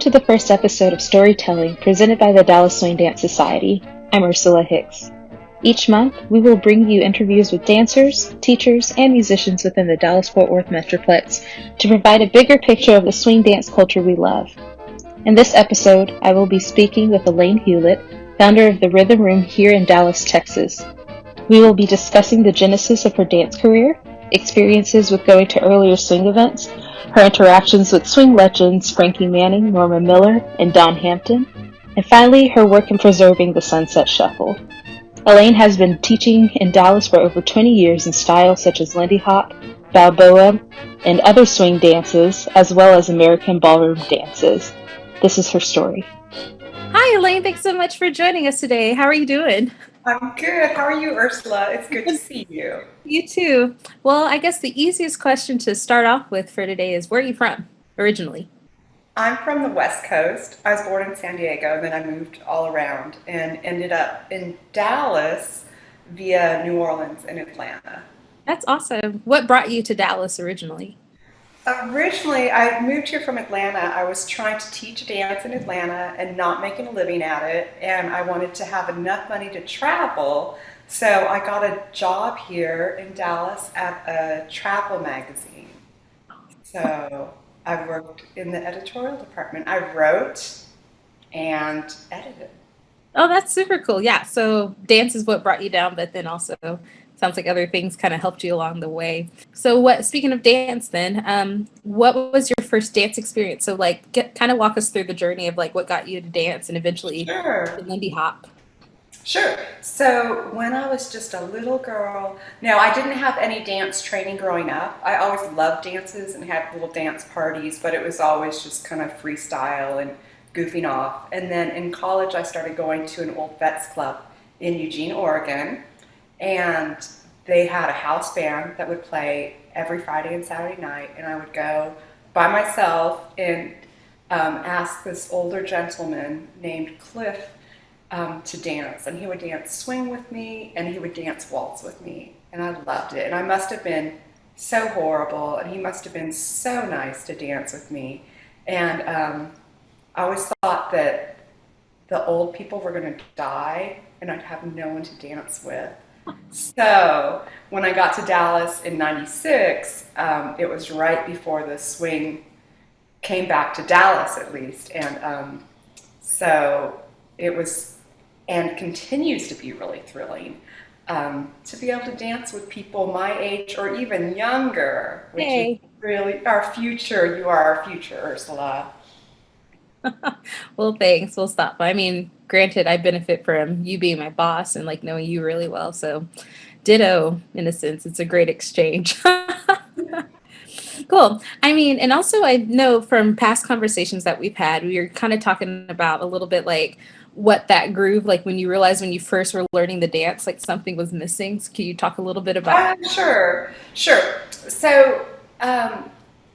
to the first episode of Storytelling presented by the Dallas Swing Dance Society. I'm Ursula Hicks. Each month, we will bring you interviews with dancers, teachers, and musicians within the Dallas-Fort Worth metroplex to provide a bigger picture of the swing dance culture we love. In this episode, I will be speaking with Elaine Hewlett, founder of the Rhythm Room here in Dallas, Texas. We will be discussing the genesis of her dance career, experiences with going to earlier swing events, her interactions with swing legends Frankie Manning, Norma Miller, and Dawn Hampton, and finally, her work in preserving the Sunset Shuffle. Elaine has been teaching in Dallas for over 20 years in styles such as Lindy Hop, Balboa, and other swing dances, as well as American Ballroom Dances. This is her story. Hi, Elaine. Thanks so much for joining us today. How are you doing? I'm good. How are you, Ursula? It's good to see you. You too. Well, I guess the easiest question to start off with for today is, where are you from originally? I'm from the West Coast. I was born in San Diego, then I moved all around and ended up in Dallas via New Orleans and Atlanta. That's awesome. What brought you to Dallas originally? Originally, I moved here from Atlanta. I was trying to teach dance in Atlanta and not making a living at it, and I wanted to have enough money to travel. So I got a job here in Dallas at a travel magazine. So I worked in the editorial department. I wrote and edited. Oh, that's super cool. Yeah. So dance is what brought you down, but then also sounds like other things kind of helped you along the way. So speaking of dance then, what was your first dance experience? So kind of walk us through the journey of what got you to dance and eventually Sure. to Lindy Hop. Sure. So when I was just a little girl, no, I didn't have any dance training growing up. I always loved dances and had little dance parties, but it was always just kind of freestyle and goofing off. And then in college, I started going to an old vets club in Eugene, Oregon, and they had a house band that would play every Friday and Saturday night, and I would go by myself and ask this older gentleman named Cliff to dance, and he would dance swing with me and he would dance waltz with me, and I loved it. And I must have been so horrible and he must have been so nice to dance with me. And I always thought that the old people were going to die and I'd have no one to dance with. So when I got to Dallas in '96, it was right before the swing came back to Dallas, at least, and so it was and continues to be really thrilling to be able to dance with people my age or even younger, which is really our future. You are our future, Ursula. Well, thanks. We'll stop. I mean, granted, I benefit from you being my boss and knowing you really well. So ditto, in a sense. It's a great exchange. Cool. I mean, and also I know from past conversations that we've had, we were kind of talking about a little bit what that groove, when you realized when you first were learning the dance, something was missing. So can you talk a little bit about Sure. So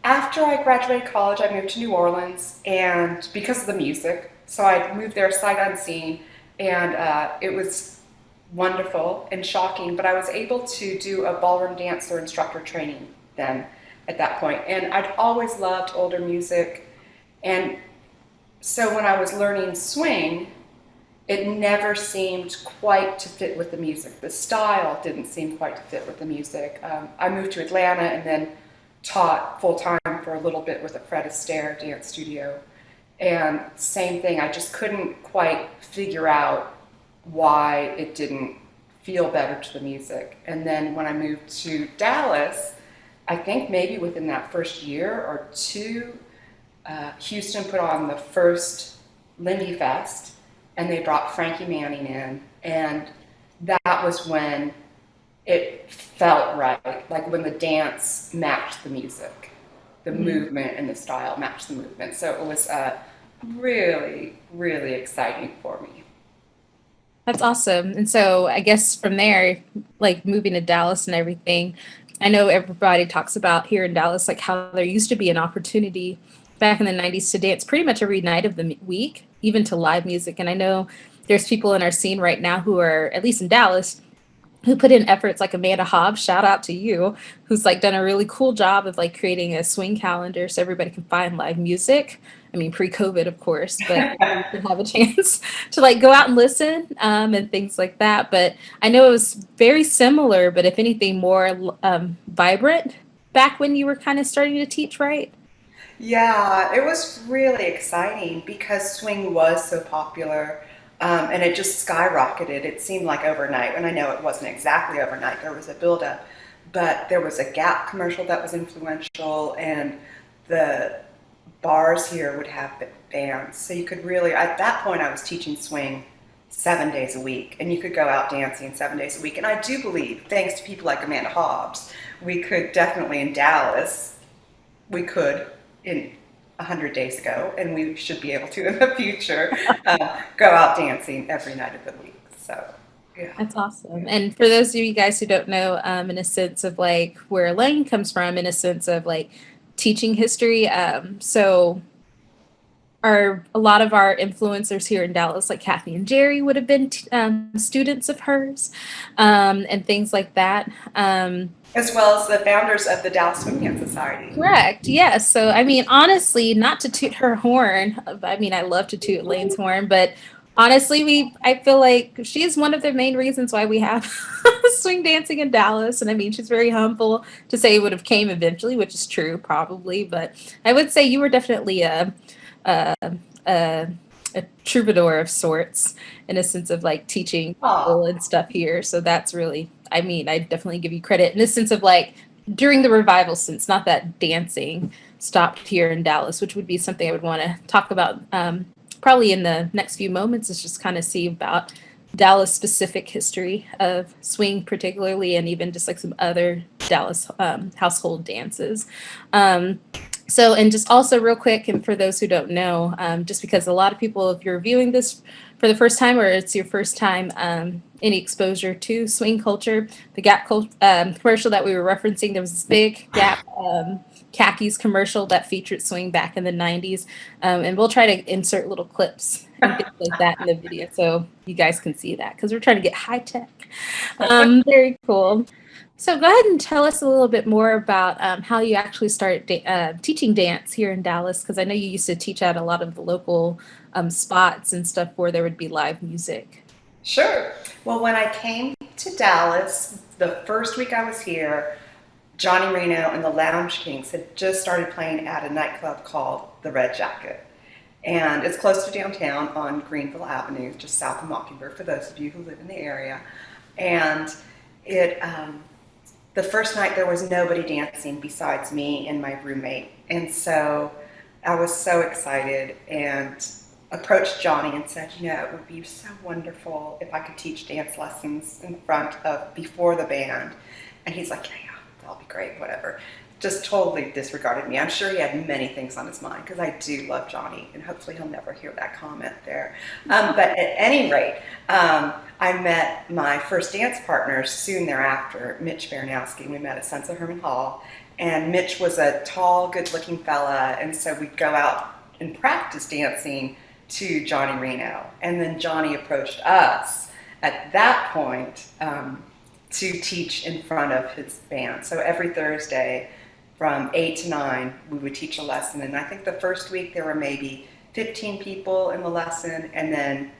after I graduated college, I moved to New Orleans, and because of the music, so I moved there sight unseen, and it was wonderful and shocking, but I was able to do a ballroom dancer instructor training then at that point, and I'd always loved older music, and so when I was learning swing, it never seemed quite to fit with the music. The style didn't seem quite to fit with the music. I moved to Atlanta and then taught full-time for a little bit with a Fred Astaire dance studio. And same thing, I just couldn't quite figure out why it didn't feel better to the music. And then when I moved to Dallas, I think maybe within that first year or two, Houston put on the first Lindy Fest, and they brought Frankie Manning in, and that was when it felt right, when the dance matched the music, the movement and the style matched the movement. So it was really, really exciting for me. That's awesome. And so I guess from there, moving to Dallas and everything, I know everybody talks about here in Dallas, how there used to be an opportunity back in the 90s to dance pretty much every night of the week, even to live music. And I know there's people in our scene right now who are, at least in Dallas, who put in efforts like Amanda Hobbs, shout out to you, who's like done a really cool job of like creating a swing calendar so everybody can find live music. I mean, pre-COVID, of course, but you can have a chance to like go out and listen and things like that. But I know it was very similar, but if anything, more vibrant back when you were kind of starting to teach, right? Yeah, it was really exciting because swing was so popular, and it just skyrocketed. It seemed like overnight, and I know it wasn't exactly overnight. There was a buildup, but there was a Gap commercial that was influential, and the bars here would have bands. So you could really, at that point, I was teaching swing 7 days a week, and you could go out dancing 7 days a week. And I do believe, thanks to people like Amanda Hobbs, we could definitely in Dallas, we could in 100 days ago, and we should be able to in the future, go out dancing every night of the week. So, yeah. That's awesome. And for those of you guys who don't know, in a sense of like where Elaine comes from, in a sense of like teaching history, so a lot of our influencers here in Dallas, like Kathy and Jerry, would have been students of hers, and things like that. As well as the founders of the Dallas Swing Dance Society. Correct. Yes. So, I mean, honestly, not to toot her horn. I mean, I love to toot Elaine's horn, but honestly, I feel like she is one of the main reasons why we have swing dancing in Dallas. And I mean, she's very humble to say it would have came eventually, which is true, probably. But I would say you were definitely a, a, a troubadour of sorts in a sense of like teaching people and stuff here. So that's really, I mean, I definitely give you credit in the sense of like during the revival sense, not that dancing stopped here in Dallas, which would be something I would want to talk about probably in the next few moments, is just kind of see about Dallas specific history of swing particularly, and even just like some other Dallas household dances. So, and just also real quick, and for those who don't know, just because a lot of people, if you're viewing this for the first time or it's your first time, any exposure to swing culture, the Gap commercial that we were referencing, there was this big Gap khakis commercial that featured swing back in the 90s. And we'll try to insert little clips and things like that in the video so you guys can see that, because we're trying to get high tech. Very cool. So go ahead and tell us a little bit more about how you actually started teaching dance here in Dallas, because I know you used to teach at a lot of the local spots and stuff where there would be live music. Sure. Well, when I came to Dallas, the first week I was here, Johnny Reno and the Lounge Kings had just started playing at a nightclub called the Red Jacket. And it's close to downtown on Greenville Avenue, just south of Mockingbird, for those of you who live in the area. And it... the first night there was nobody dancing besides me and my roommate. And so I was so excited and approached Johnny and said, you know, it would be so wonderful if I could teach dance lessons before the band. And he's like, yeah, that'll be great, whatever. Just totally disregarded me. I'm sure he had many things on his mind, because I do love Johnny, and hopefully he'll never hear that comment there. But at any rate, I met my first dance partner soon thereafter, Mitch Baranowski. We met at Sons of Herman Hall, and Mitch was a tall, good-looking fella, and so we'd go out and practice dancing to Johnny Reno. And then Johnny approached us at that point to teach in front of his band. So every Thursday, from 8 to 9, we would teach a lesson. And I think the first week there were maybe 15 people in the lesson. And then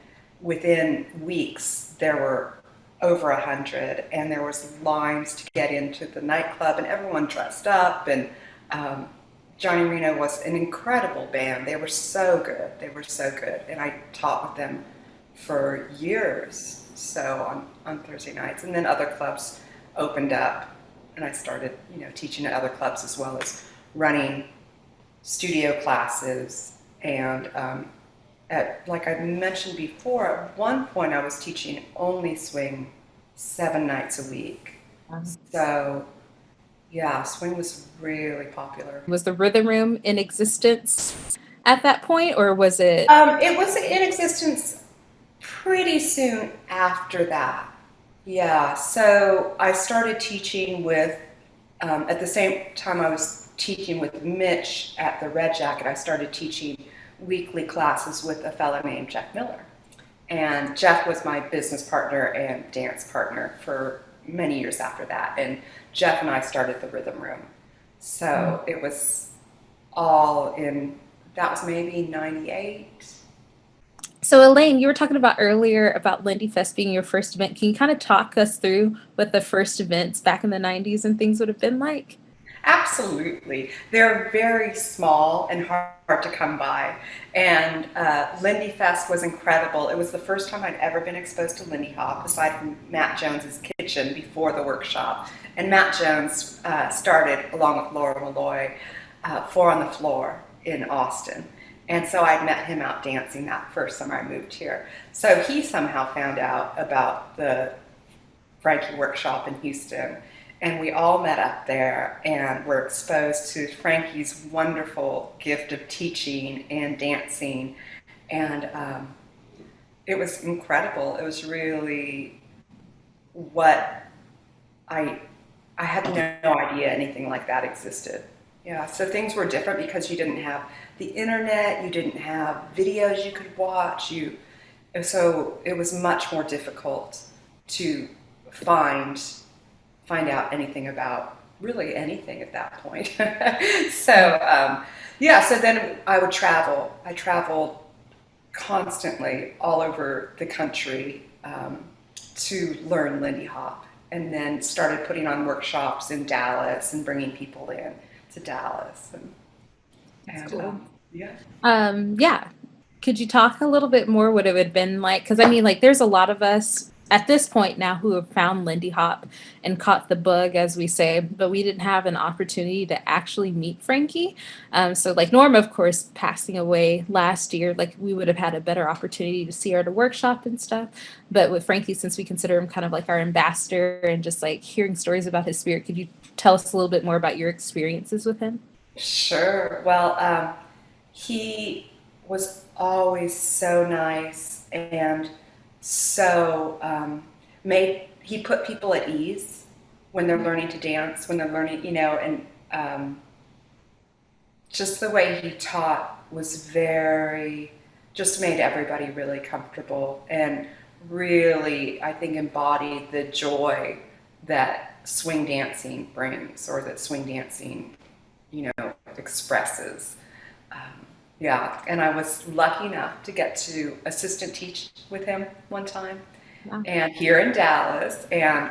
within weeks, there were over 100. And there was lines to get into the nightclub, and everyone dressed up. And Johnny Reno was an incredible band. They were so good. They were so good. And I taught with them for years, so on Thursday nights. And then other clubs opened up, and I started, teaching at other clubs, as well as running studio classes. And like I mentioned before, at one point I was teaching only swing 7 nights a week. So yeah, swing was really popular. Was the rhythm room in existence at that point, or was it? It was in existence pretty soon after that. Yeah, so I started teaching with, at the same time I was teaching with Mitch at the Red Jacket, I started teaching weekly classes with a fellow named Jeff Miller. And Jeff was my business partner and dance partner for many years after that. And Jeff and I started the rhythm room. So it was all in, that was maybe 98. So Elaine, you were talking about earlier about Lindy Fest being your first event. Can you kind of talk us through what the first events back in the 90s and things would have been like? Absolutely. They're very small and hard to come by. And Lindy Fest was incredible. It was the first time I'd ever been exposed to Lindy Hop, aside from Matt Jones's kitchen before the workshop. And Matt Jones started, along with Laura Malloy, Four on the Floor in Austin. And so I'd met him out dancing that first summer I moved here. So he somehow found out about the Frankie workshop in Houston. And we all met up there and were exposed to Frankie's wonderful gift of teaching and dancing. And it was incredible. It was really what I had no idea anything like that existed. Yeah, so things were different because you didn't have the internet, you didn't have videos you could watch. So it was much more difficult to find out anything about really anything at that point. So so then I would travel. I traveled constantly all over the country to learn Lindy Hop, and then started putting on workshops in Dallas and bringing people in to Dallas. And cool. Yeah. Could you talk a little bit more what it would have been like? Because I mean, like, there's a lot of us at this point now who have found Lindy Hop and caught the bug, as we say, but we didn't have an opportunity to actually meet Frankie. So like Norma, of course, passing away last year, like we would have had a better opportunity to see her at a workshop and stuff. But with Frankie, since we consider him kind of like our ambassador and just like hearing stories about his spirit, could you tell us a little bit more about your experiences with him? Sure. Well, he was always so nice and so he put people at ease when they're learning to dance, when they're learning, and just the way he taught was just made everybody really comfortable and really, I think, embodied the joy that swing dancing brings, or that swing dancing, expresses. And I was lucky enough to get to assistant teach with him one time. Wow. And here in Dallas, and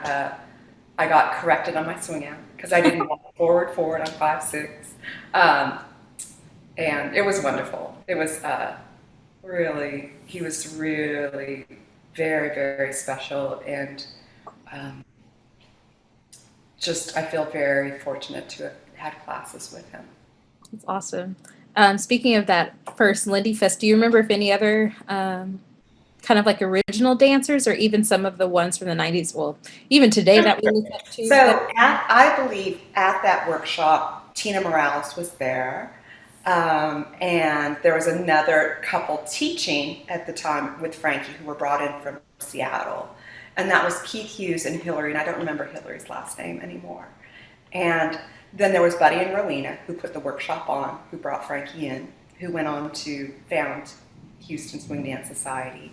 I got corrected on my swing out because I didn't walk forward. I'm 5'6". And it was wonderful. It was he was really very, very special, and I feel very fortunate to have had classes with him. That's awesome. Speaking of that first Lindy Fest, do you remember if any other kind of like original dancers, or even some of the ones from the 90s, well, even today that we look up to? So I believe at that workshop, Tina Morales was there. And there was another couple teaching at the time with Frankie who were brought in from Seattle. And that was Keith Hughes and Hillary, and I don't remember Hillary's last name anymore. And then there was Buddy and Rowena, who put the workshop on, who brought Frankie in, who went on to found Houston Swing Dance Society.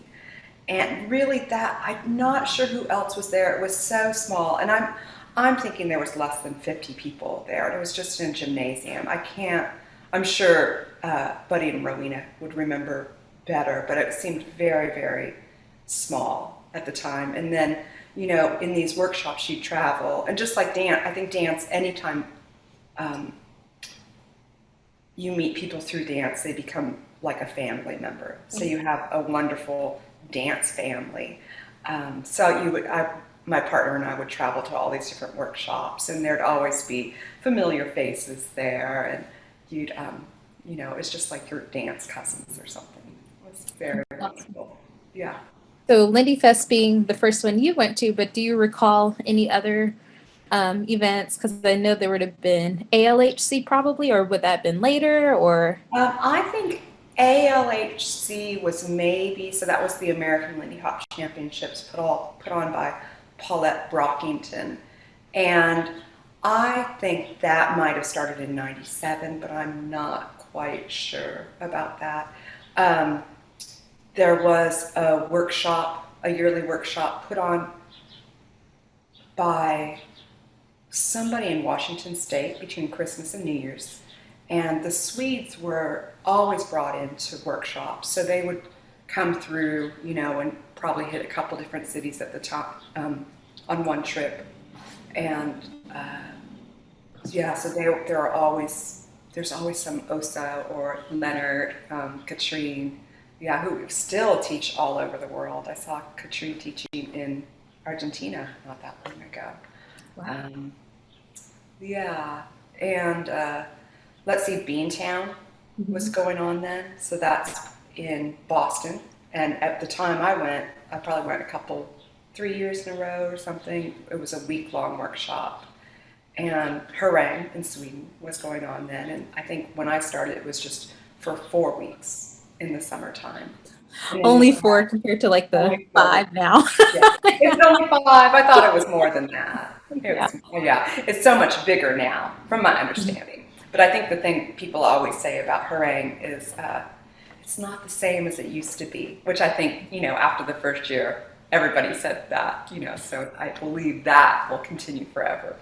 And really I'm not sure who else was there. It was so small. And I'm thinking there was less than 50 people there. It was just in a gymnasium. I'm sure Buddy and Rowena would remember better, but it seemed very, very small at the time. And then, in these workshops you travel, and just like dance, I think dance, anytime you meet people through dance, they become like a family member. So you have a wonderful dance family. My partner and I would travel to all these different workshops, and there'd always be familiar faces there, and you'd, it's just like your dance cousins or something. It was very wonderful. Yeah. So Lindy Fest being the first one you went to, but do you recall any other events? Because I know there would have been ALHC probably, or would that have been later, or? I think ALHC was maybe, so that was the American Lindy Hop Championships put on by Paulette Brockington. And I think that might have started in 97, but I'm not quite sure about that. There was a yearly workshop put on by somebody in Washington State between Christmas and New Year's. And the Swedes were always brought into workshops. So they would come through, and probably hit a couple different cities at the top on one trip. And so there's always some Osa or Leonard, Katrine, who still teach all over the world. I saw Katrine teaching in Argentina not that long ago. Wow. And let's see, Beantown was going on then. So that's in Boston. And at the time I probably went 3 years in a row or something. It was a week-long workshop. And Harangue in Sweden was going on then. And I think when I started, it was just for 4 weeks in the summertime. Only 4 compared to like the 5 now. It's only 5. I thought it was more than that. It's so much bigger now, from my understanding. But I think the thing people always say about Harangue is it's not the same as it used to be, which I think, after the first year, everybody said that, so I believe that will continue forever.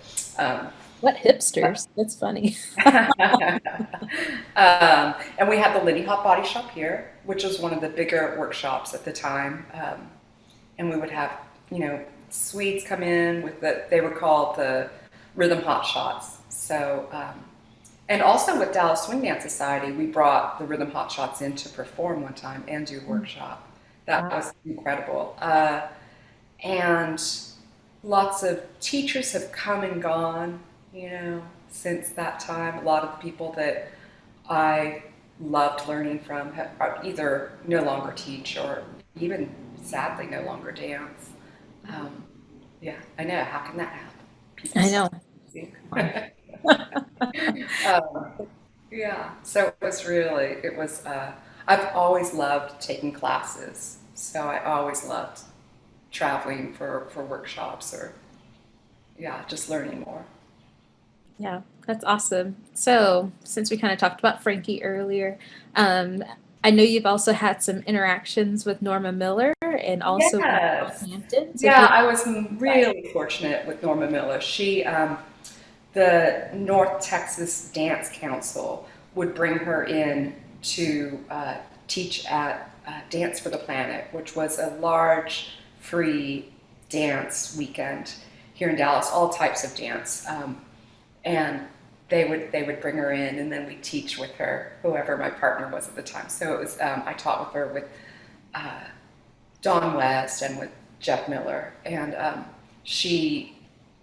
What hipsters? That's funny. And we had the Lindy Hop body shop here, which was one of the bigger workshops at the time. And we would have, Swedes come in with they were called the rhythm hot shots. So, and also with Dallas Swing Dance Society, we brought the rhythm hot shots in to perform one time and do a workshop. That was incredible. And lots of teachers have come and gone, since that time. A lot of the people that I loved learning from are either no longer teach or even, sadly, no longer dance. I know. How can that happen? People I know. So it was, I've always loved taking classes. So I always loved traveling for workshops or, just learning more. Yeah, that's awesome. So since we kind of talked about Frankie earlier, I know you've also had some interactions with Norma Miller and also with Dawn Hampton. So I was really fortunate with Norma Miller. She, the North Texas Dance Council would bring her in to teach at Dance for the Planet, which was a large free dance weekend here in Dallas, all types of dance. And they would bring her in, and then we'd teach with her, whoever my partner was at the time. So it was I taught with her with Dawn West and with Jeff Miller, and she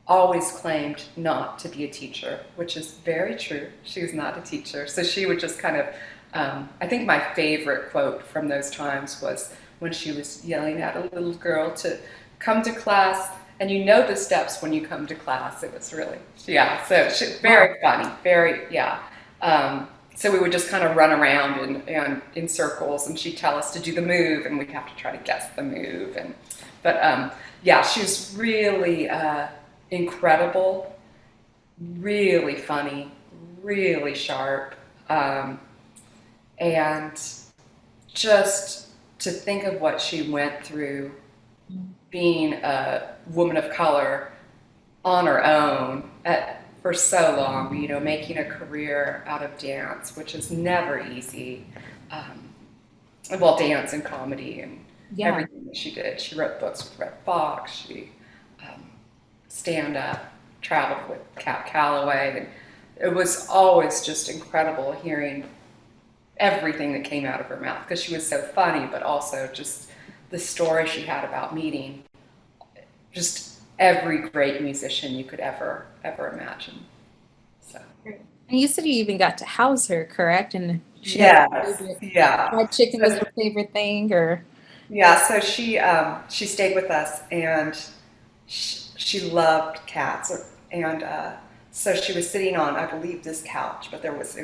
always claimed not to be a teacher, which is very true. She was not a teacher, so she would just kind of. I think my favorite quote from those times was when she was yelling at a little girl to come to class. And the steps when you come to class. It was really, so very funny, so we would just kind of run around in circles, and she'd tell us to do the move, and we'd have to try to guess the move. But she was really incredible, really funny, really sharp, and just to think of what she went through being a woman of color on her own for so long, making a career out of dance, which is never easy. Dance and comedy and everything that she did. She wrote books with Red Fox. She stand-up, traveled with Cap Calloway. And it was always just incredible hearing everything that came out of her mouth, because she was so funny, but also just the story she had about meeting just every great musician you could ever imagine. So. And you said you even got to house her, correct? And fried chicken was her favorite thing, or? Yeah, so she stayed with us, and she loved cats, and so she was sitting on, I believe, this couch, but it was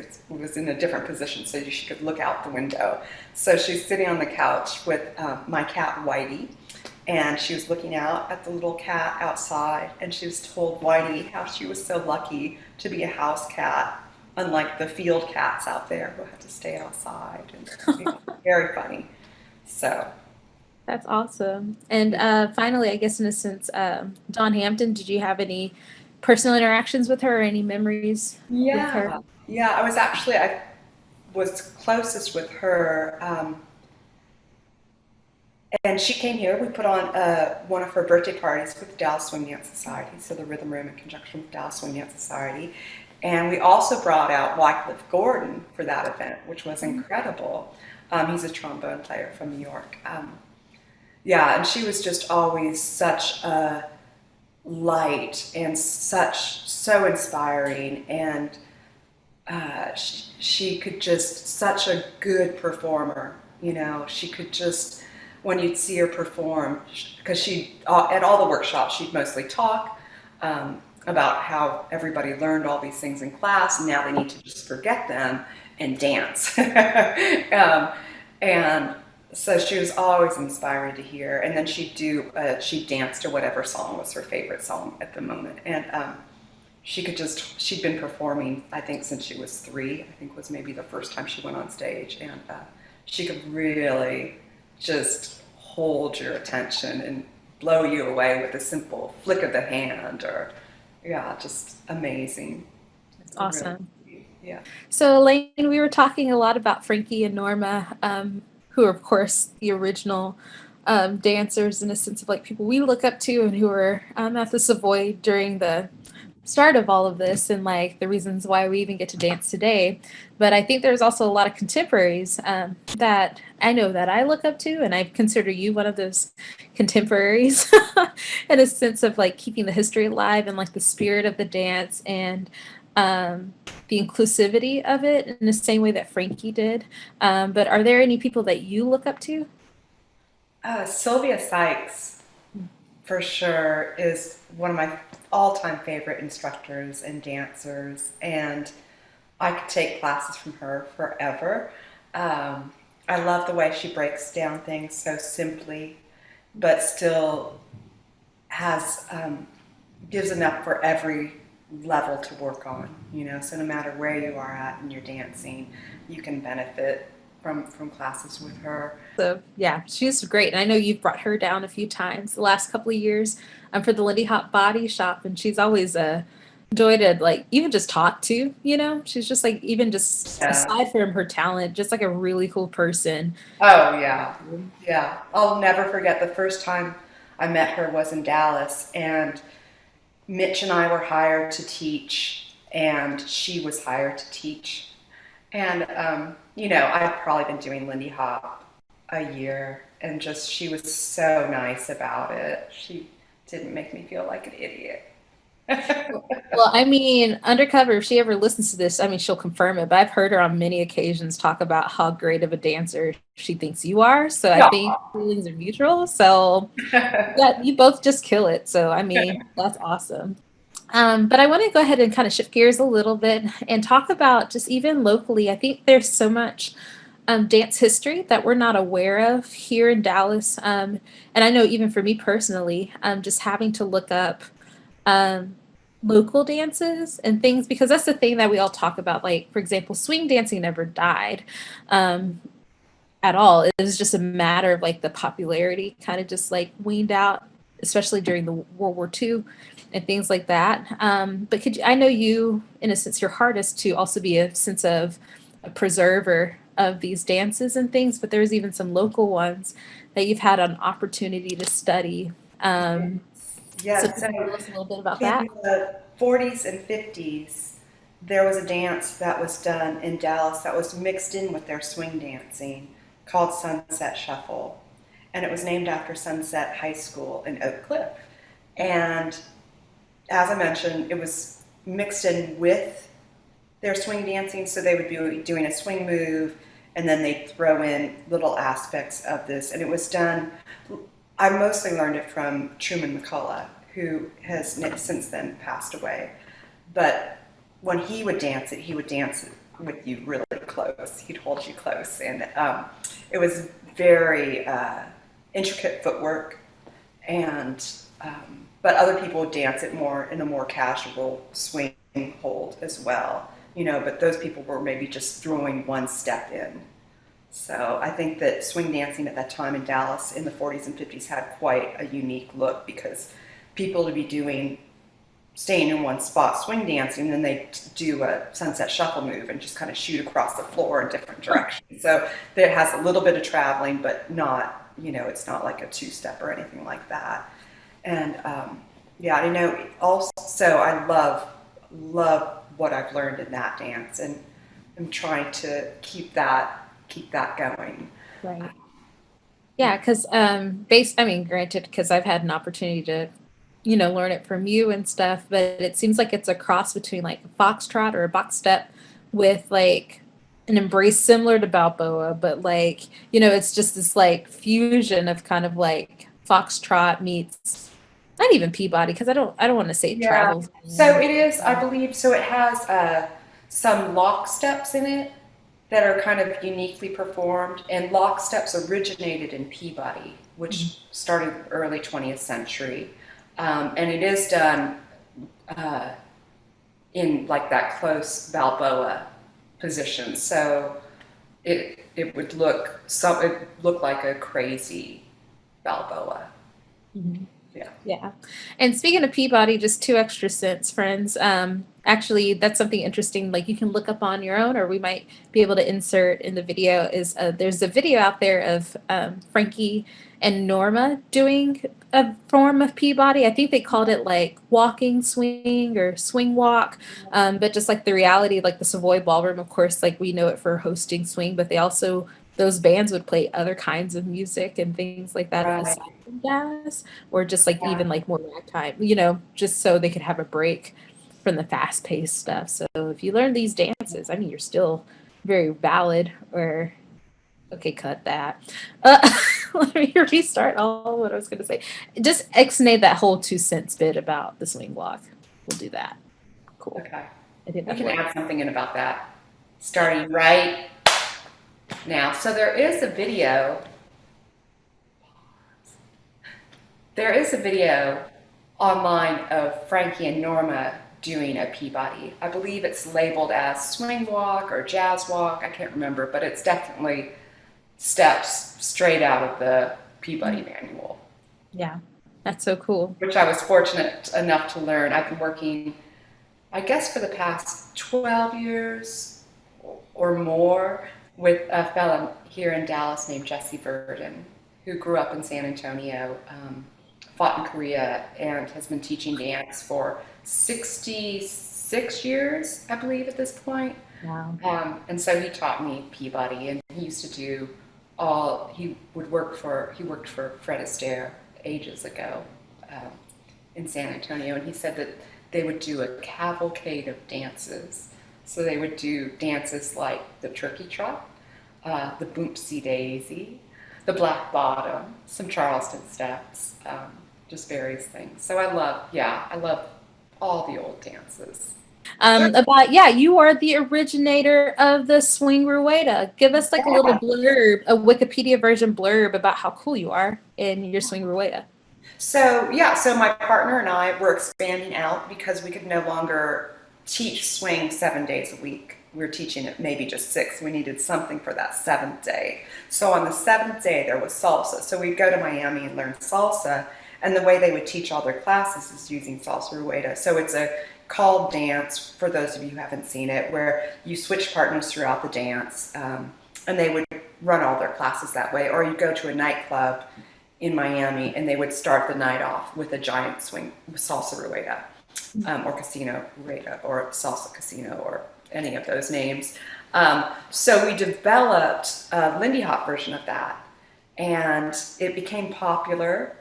in a different position, so she could look out the window. So she's sitting on the couch with my cat Whitey, and she was looking out at the little cat outside, and she was told Whitey how she was so lucky to be a house cat, unlike the field cats out there who had to stay outside. And very funny. So That's awesome. And finally, I guess in a sense, Dawn Hampton, did you have any personal interactions with her or any memories with her? Yeah, I was closest with her. And she came here. We put on one of her birthday parties with the Dallas Swing Dance Society, so the Rhythm Room in conjunction with Dallas Swing Dance Society. And we also brought out Wycliffe Gordon for that event, which was incredible. He's a trombone player from New York. Yeah, and she was just always such a light and so inspiring, and she could just, such a good performer, you know. She could just, when you'd see her perform, because she, at all the workshops, she'd mostly talk about how everybody learned all these things in class, and now they need to just forget them and dance. And so she was always inspiring to hear. And then she'd dance to whatever song was her favorite song at the moment. And she'd been performing, I think, since she was 3, I think was maybe the first time she went on stage. And she could really just hold your attention and blow you away with a simple flick of the hand, or, yeah, just amazing. That's awesome. Really, yeah. So Elaine, we were talking a lot about Frankie and Norma, who are, of course, the original dancers in a sense of like people we look up to and who were at the Savoy during the start of all of this and like the reasons why we even get to dance today. But I think there's also a lot of contemporaries that I know that I look up to, and I consider you one of those contemporaries in a sense of like keeping the history alive and like the spirit of the dance and the inclusivity of it in the same way that Frankie did. But are there any people that you look up to? Sylvia Sykes, for sure, is one of my all-time favorite instructors and dancers, and I could take classes from her forever. I love the way she breaks down things so simply, but still has gives enough for every level to work on, you know. So no matter where you are at in your dancing, you can benefit from classes with her. So yeah, she's great. And I know you've brought her down a few times the last couple of years for the Lindy Hop body shop. And she's always a joy to like even just talk to, you know. She's just like, even just aside from her talent, just like a really cool person. Oh yeah. Yeah. I'll never forget the first time I met her was in Dallas, and Mitch and I were hired to teach, and she was hired to teach. And, you know, I'd probably been doing Lindy Hop a year, and just, she was so nice about it. She didn't make me feel like an idiot. Well, I mean, undercover, if she ever listens to this, I mean, she'll confirm it, but I've heard her on many occasions talk about how great of a dancer she thinks you are. So I think feelings are mutual. So yeah, you both just kill it. So, I mean, that's awesome. But I want to go ahead and kind of shift gears a little bit and talk about just even locally. I think there's so much dance history that we're not aware of here in Dallas. And I know even for me personally, just having to look up local dances and things, because that's the thing that we all talk about. Like, for example, swing dancing never died at all. It was just a matter of like the popularity kind of just like weaned out, especially during the World War II and things like that. But I know you, in a sense, your heart is to also be a sense of a preserver of these dances and things, but there's even some local ones that you've had an opportunity to study. Yes. So can you tell us a little bit about that? In the 40s and 50s, there was a dance that was done in Dallas that was mixed in with their swing dancing called Sunset Shuffle. And it was named after Sunset High School in Oak Cliff. And as I mentioned, it was mixed in with their swing dancing, so they would be doing a swing move, and then they'd throw in little aspects of this. And it was done, I mostly learned it from Truman McCullough, who has since then passed away. But when he would dance it with you really close. He'd hold you close. And it was very intricate footwork, and but other people would dance it more in a more casual swing hold as well, you know, but those people were maybe just throwing one step in. So I think that swing dancing at that time in Dallas in the 40s and 50s had quite a unique look, because people to be doing, staying in one spot swing dancing, then they do a sunset shuffle move and just kind of shoot across the floor in different directions. So it has a little bit of traveling, but not, it's not like a two-step or anything like that. And yeah, I know also I love what I've learned in that dance, and I'm trying to keep that going. Right. Yeah, because granted, because I've had an opportunity to, learn it from you and stuff, but it seems like it's a cross between like a foxtrot or a box step with like an embrace similar to Balboa, but like, it's just this like fusion of kind of like foxtrot meets not even Peabody, because I don't want to say it travels. So it is, I believe, so it has some lock steps in it that are kind of uniquely performed, and lock steps originated in Peabody, which started early 20th century. And it is done in like that close Balboa position. So it would look like a crazy Balboa. Mm-hmm. Yeah. Yeah. And speaking of Peabody, just 2 extra cents, friends. Actually, that's something interesting. Like you can look up on your own, or we might be able to insert in the video. Is there's a video out there of Frankie and Norma doing a form of Peabody. I think they called it like walking swing or swing walk. But just like the reality, like the Savoy Ballroom, of course, like we know it for hosting swing, but they also, those bands would play other kinds of music and things like that aside from jazz, or just like even like more ragtime, just so they could have a break from the fast-paced stuff. So if you learn these dances, I mean, you're still very valid. Or okay, cut that. Let me restart all what I was going to say. Just exnate that whole 2 cents bit about the swing walk. We'll do that. Cool. Okay. I think we can add something in about that, starting right now. So there is a video. There is a video online of Frankie and Norma doing a Peabody. I believe it's labeled as swing walk or jazz walk. I can't remember, but it's definitely steps straight out of the Peabody manual. Yeah, that's so cool. Which I was fortunate enough to learn. I've been working, I guess, for the past 12 years or more with a fellow here in Dallas named Jesse Verdon, who grew up in San Antonio, fought in Korea, and has been teaching dance for 66 years, I believe, at this point. Wow. And so he taught me Peabody, and he used to do he worked for Fred Astaire ages ago in San Antonio, and he said that they would do a cavalcade of dances. So they would do dances like the turkey trot, the boomsy daisy, the black bottom, some Charleston steps, just various things. So I love all the old dances. You are the originator of the swing rueda. Give us like a little blurb, a Wikipedia version blurb about how cool you are in your swing rueda. So my partner and I were expanding out because we could no longer teach swing 7 days a week. We were teaching it maybe just 6. We needed something for that 7th day. So on the 7th day there was salsa. So we'd go to Miami and learn salsa, and the way they would teach all their classes is using salsa rueda. So it's a called dance, for those of you who haven't seen it, where you switch partners throughout the dance, and they would run all their classes that way. Or you go to a nightclub in Miami and they would start the night off with a giant swing salsa rueda, or casino rueda, or salsa casino, or any of those names. So we developed a Lindy Hop version of that, and it became popular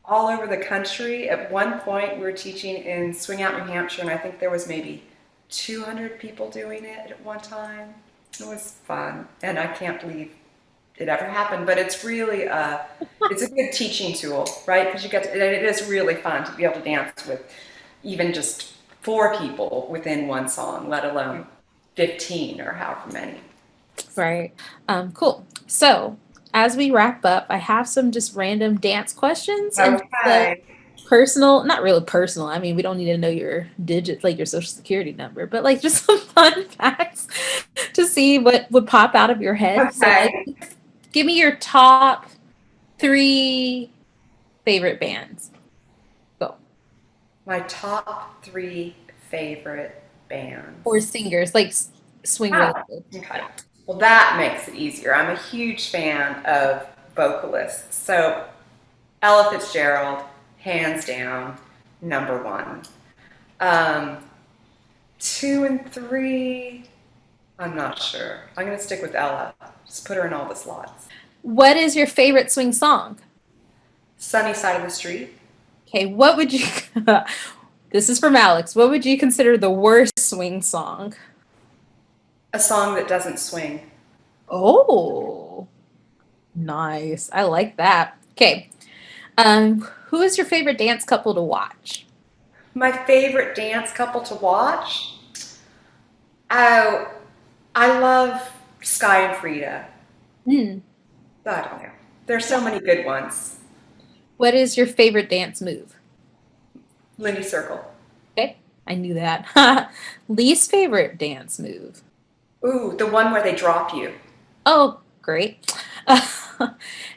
all over the country. At one point, we were teaching in Swing Out, New Hampshire, and I think there was maybe 200 people doing it at one time. It was fun, and I can't believe it ever happened. But it's really it's a good teaching tool, right? Because it is really fun to be able to dance with even just 4 people within one song, let alone 15 or however many. Right. Cool. So as we wrap up, I have some just random dance questions. Okay. Personal, not really personal. I mean, we don't need to know your digits, like your social security number, but like just some fun facts to see what would pop out of your head. Okay. So, like, give me your top 3 favorite bands. Go. My top 3 favorite bands. Or singers, like swing related. Okay. Well, that makes it easier. I'm a huge fan of vocalists. So Ella Fitzgerald, hands down, number 1. 2 and 3, I'm not sure. I'm going to stick with Ella. Just put her in all the slots. What is your favorite swing song? Sunny Side of the Street. Okay, what would you... This is from Alex. What would you consider the worst swing song? A song that doesn't swing. Oh, nice. I like that. Okay. Who is your favorite dance couple to watch? My favorite dance couple to watch? Oh, I love Sky and Frida. I don't know. There's so many good ones. What is your favorite dance move? Lindy Circle. Okay, I knew that. Least favorite dance move? Ooh, the one where they drop you. Oh, great.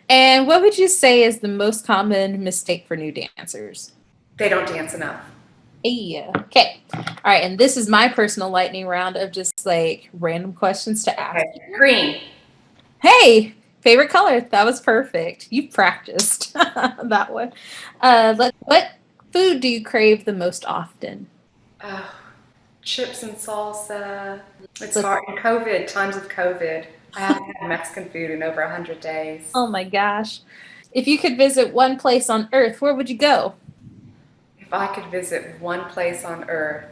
And what would you say is the most common mistake for new dancers? They don't dance enough. Hey, okay. All right, and this is my personal lightning round of just like random questions to ask. Okay. Green. Hey, favorite color. That was perfect. You practiced that one. What food do you crave the most often? Chips and salsa. It's hard in COVID, times of COVID. I haven't had Mexican food in over 100 days. Oh my gosh. If you could visit one place on Earth, where would you go? If I could visit one place on Earth,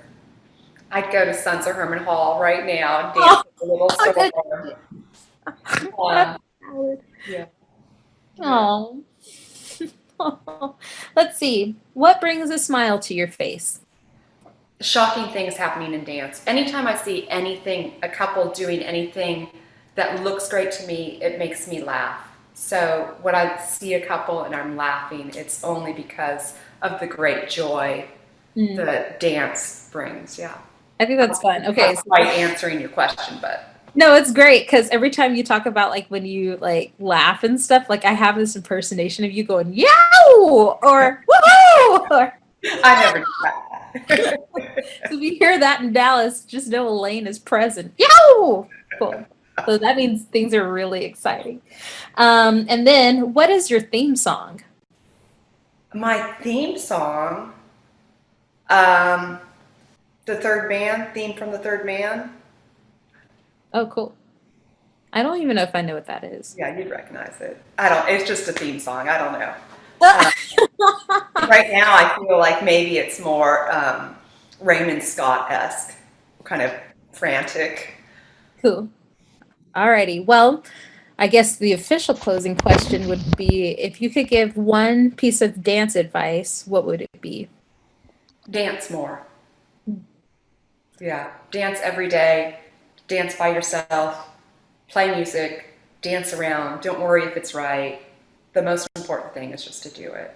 I'd go to Sons of Herman Hall right now and dance with a little store. Yeah. Oh. Let's see. What brings a smile to your face? Shocking things happening in dance. Anytime I see anything, a couple doing anything that looks great to me, it makes me laugh. So when I see a couple and I'm laughing, it's only because of the great joy that dance brings. Yeah. I think that's fun. Okay. That's quite answering your question, but. No, it's great because every time you talk about like when you like laugh and stuff, like I have this impersonation of you going, yow, or woohoo, or I never did that. So if you hear that in Dallas, just know Elaine is present. Yow! Cool. So that means things are really exciting. And then, what is your theme song? My theme song, the Third Man, theme from the Third Man. Oh, cool. I don't even know if I know what that is. Yeah, you'd recognize it. It's just a theme song. I don't know. Right now, I feel like maybe it's more Raymond Scott-esque, kind of frantic. Cool. Alrighty. Well, I guess the official closing question would be, if you could give one piece of dance advice, what would it be? Dance more. Yeah, dance every day. Dance by yourself. Play music. Dance around. Don't worry if it's right. The most important thing is just to do it.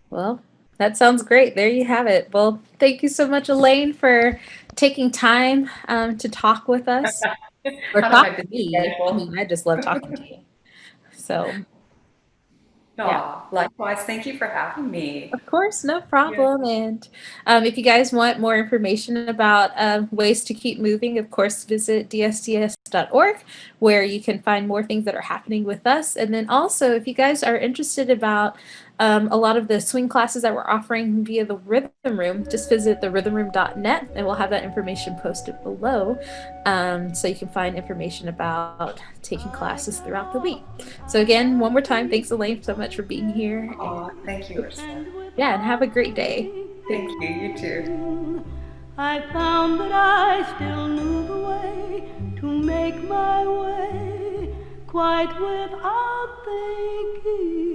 Well, that sounds great. There you have it. Well, thank you so much, Elaine, for taking time to talk with us. Or talk to me. I mean, I just love talking to you. So, yeah. Likewise, thank you for having me. Of course, no problem. Yeah. And if you guys want more information about ways to keep moving, of course, visit dsds.org, where you can find more things that are happening with us. And then also, if you guys are interested about a lot of the swing classes that we're offering via the Rhythm Room, just visit therhythmroom.net, and we'll have that information posted below, so you can find information about taking classes throughout the week. So again, one more time, thanks Elaine so much for being here. Thank you, Ursula. Yeah, and have a great day. Thank you, you too. I found that I still knew the way to make my way, quite without thinking.